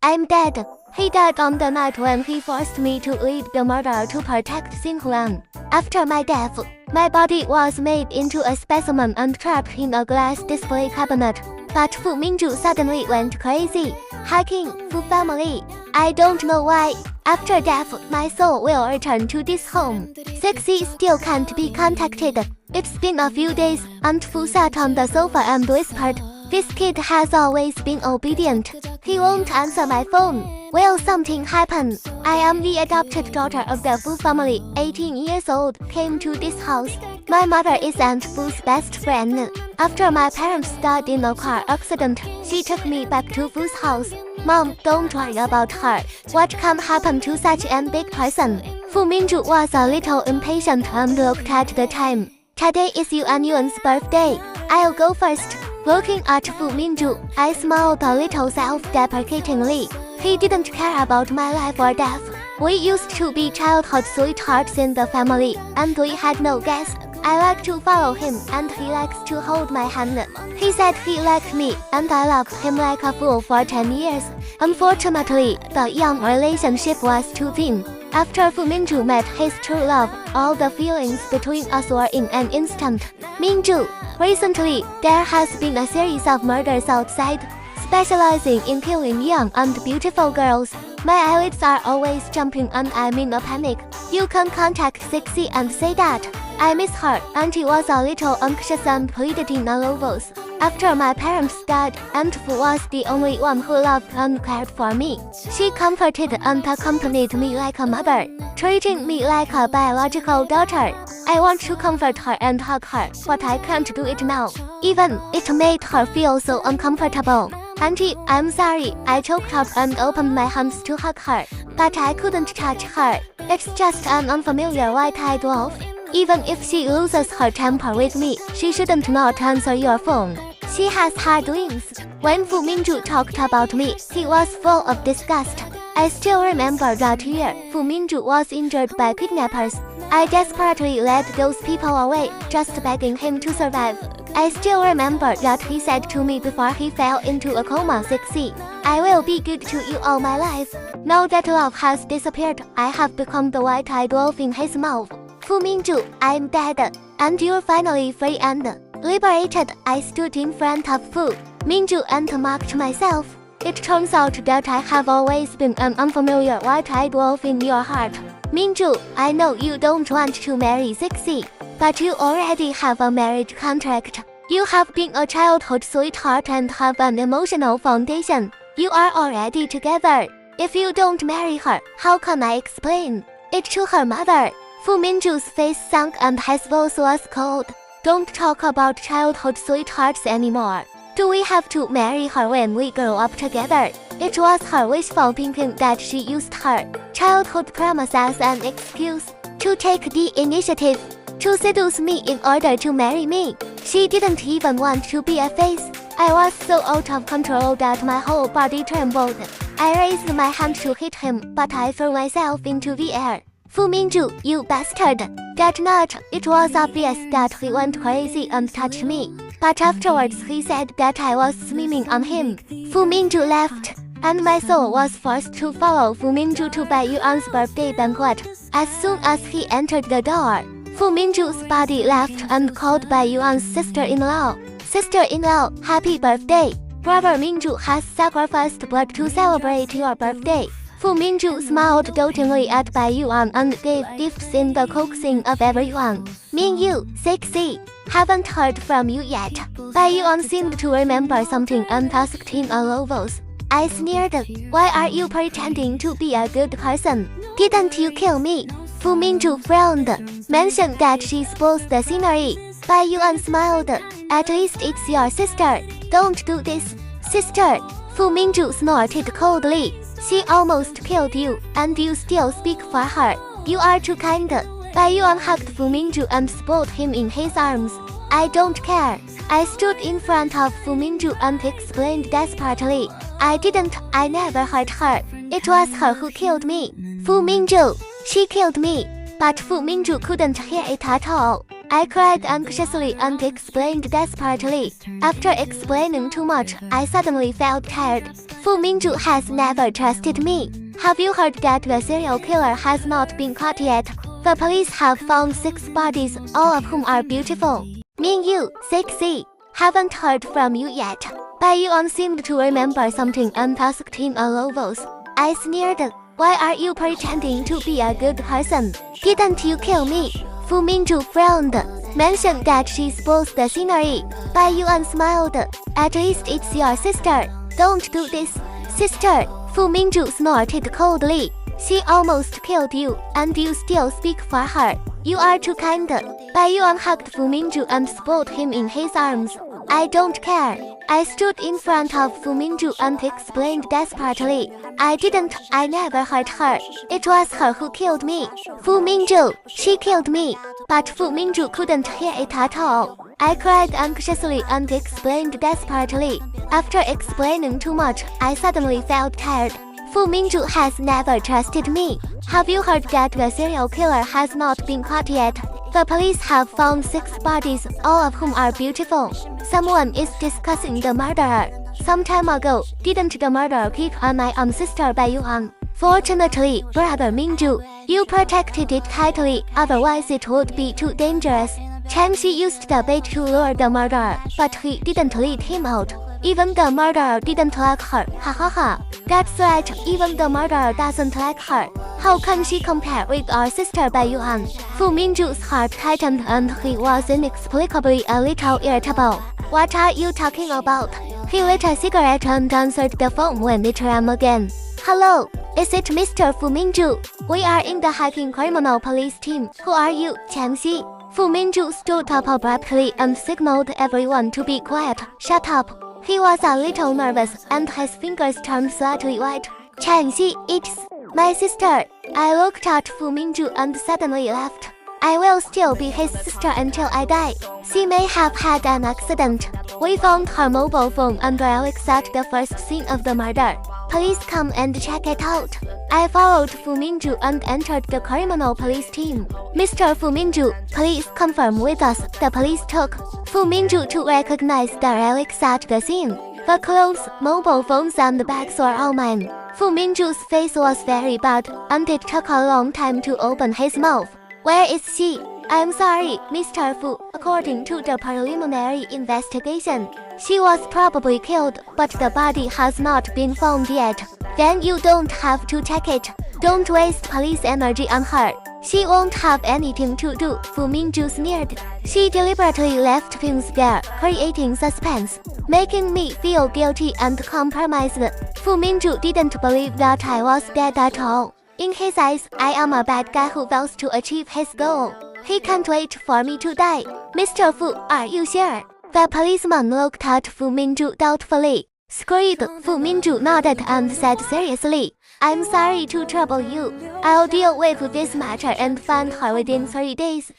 I'm dead. He died on the night when he forced me to lead the murder to protect Xinhuan. After my death, my body was made into a specimen and trapped in a glass display cabinet. But Fu Mingzhu suddenly went crazy, hacking Fu family. I don't know why. After death, my soul will return to this home. Sexy still can't be contacted. It's been a few days, and Fu sat on the sofa and whispered, "This kid has always been obedient. He won't answer my phone. Will something happen? I am the adopted daughter of the Fu family, 18 years old, came to this house. My mother is Aunt Fu's best friend. After my parents died in a car accident, she took me back to Fu's house. Mom, don't worry about her. What can happen to such a big person?" Fu Mingzhu was a little impatient and looked at the time. "Today is Yuan's birthday. I'll go first." Looking at Fu Mingzhu, I smiled a little self-deprecatingly. He didn't care about my life or death. We used to be childhood sweethearts in the family, and we had no guests. I like to follow him, and he likes to hold my hand. He said he liked me, and I loved him like a fool for 10 years. Unfortunately, the young relationship was too thin. After Fu Mingzhu met his true love, all the feelings between us were in an instant. Mingzhu, recently, there has been a series of murders outside, specializing in killing young and beautiful girls. My eyelids are always jumping and I'm in a panic. You can contact Sixy and say that I miss her, and she was a little anxious and pleaded in a low voice. After my parents died, Aunt Fu was the only one who loved and cared for me. She comforted and accompanied me like a mother, treating me like a biological daughter. I want to comfort her and hug her, but I can't do it now. Even it made her feel so uncomfortable. "Auntie, I'm sorry." I choked up and opened my hands to hug her, but I couldn't touch her. It's just an unfamiliar white-eyed wolf. Even if she loses her temper with me, she shouldn't not answer your phone. She has hard wings. When Fu Mingzhu talked about me, he was full of disgust. I still remember that year, Fu Mingzhu was injured by kidnappers. I desperately led those people away, just begging him to survive. I still remember that he said to me before he fell into a coma, "Sixy, I will be good to you all my life." Now that love has disappeared, I have become the white-eyed wolf in his mouth. Fu Mingzhu, I'm dead, and you're finally free and liberated. I stood in front of Fu Mingzhu and mocked myself. It turns out that I have always been an unfamiliar white-eyed wolf in your heart. Mingzhu, I know you don't want to marry Sixy, but you already have a marriage contract. You have been a childhood sweetheart and have an emotional foundation. You are already together. If you don't marry her, how can I explain it to her mother? Fu Mingzhu's face sunk and his voice was cold. Don't talk about childhood sweethearts anymore. Do we have to marry her when we grow up together? It was her wishful thinking that she used her childhood promise as an excuse to take the initiative to seduce me in order to marry me. She didn't even want to be a face. I was so out of control that my whole body trembled. I raised my hand to hit him, but I threw myself into the air. "Fu Mingzhu, you bastard." That night, it was obvious that he went crazy and touched me. But afterwards he said that I was swimming on him. Fu Mingzhu left, and my soul was forced to follow Fu Mingzhu to Bai Yuan's birthday banquet. As soon as he entered the door, Fu Mingzhu's body left and called Bai Yuan's sister-in-law. "Sister-in-law, happy birthday. Brother Mingzhu has sacrificed blood to celebrate your birthday." Fu Mingzhu smiled dotingly at Bai Yuan and gave gifts in the coaxing of everyone. "Mingyu, Sixy, haven't heard from you yet." Bai Yuan seemed to remember something and asked in a low voice. I sneered. "Why are you pretending to be a good person? Didn't you kill me?" Fu Mingzhu frowned. "Mention that she spoils the scenery." Bai Yuan smiled. "At least it's your sister. Don't do this." "Sister," Fu Mingzhu snorted coldly. "She almost killed you, and you still speak for her. You are too kind." Bai Yuan hugged Fu Mingzhu and spoiled him in his arms. "I don't care." I stood in front of Fu Mingzhu and explained desperately. I never hurt her. It was her who killed me." "Fu Mingzhu, she killed me." But Fu Mingzhu couldn't hear it at all. I cried anxiously and explained desperately. After explaining too much, I suddenly felt tired. Fu Mingzhu has never trusted me. Have you heard that the serial killer has not been caught yet? The police have found 6 bodies, all of whom are beautiful. Me, you, sexy. Haven't heard from you yet. Bai Yuan seemed to remember something and asked in a low voice. I sneered. Why are you pretending to be a good person? Didn't you kill me? Fu Mingzhu frowned, mentioned that she spoils the scenery. Bai Yuan smiled. At least it's your sister. Don't do this. Sister, Fu Mingzhu snorted coldly. She almost killed you, and you still speak for her. You are too kind. Bai Yuan hugged Fu Mingzhu and spoiled him in his arms. I don't care. I stood in front of Fu Mingzhu and explained desperately. I never hurt her. It was her who killed me. Fu Mingzhu, she killed me. But Fu Mingzhu couldn't hear it at all. I cried anxiously and explained desperately. After explaining too much, I suddenly felt tired. Fu Mingzhu has never trusted me. Have you heard that the serial killer has not been caught yet? The police have found 6 bodies, all of whom are beautiful. Someone is discussing the murderer. Some time ago, didn't the murderer hit on my own sister Bai Yuan? Fortunately, brother Mingzhu, you protected it tightly, otherwise it would be too dangerous. Changxi used the bait to lure the murderer, but he didn't lead him out. Even the murderer didn't like her, ha ha ha. That's right, even the murderer doesn't like her. How can she compare with our sister Bai Yuan? Fu Mingzhu's heart tightened and he was inexplicably a little irritable. What are you talking about? He lit a cigarette and answered the phone when it rang again. Hello, is it Mr. Fu Mingzhu? We are in the hacking criminal police team. Who are you, Changxi? Fu Mingzhu stood up abruptly and signaled everyone to be quiet. Shut up. He was a little nervous and his fingers turned slightly white. Changxi, it's my sister. I looked at Fu Mingzhu and suddenly laughed. I will still be his sister until I die. She may have had an accident. We found her mobile phone and relics at the first scene of the murder. Please come and check it out. I followed Fu Mingzhu and entered the criminal police team. Mr. Fu Mingzhu, please confirm with us. The police took Fu Mingzhu to recognize the relics at the scene. The clothes, mobile phones and bags were all mine. Fu Mingzhu's face was very bad, and it took a long time to open his mouth. Where is she? I'm sorry, Mr. Fu. According to the preliminary investigation, she was probably killed, but the body has not been found yet. Then you don't have to check it. Don't waste police energy on her. She won't have anything to do, Fu Mingzhu sneered. She deliberately left things there, creating suspense, making me feel guilty and compromised. Fu Mingzhu didn't believe that I was dead at all. In his eyes, I am a bad guy who vows to achieve his goal. He can't wait for me to die. Mr. Fu, are you sure? The policeman looked at Fu Mingzhu doubtfully. Screamed. Fu Mingzhu nodded and said seriously, I'm sorry to trouble you. I'll deal with this matter and find her within 3 days.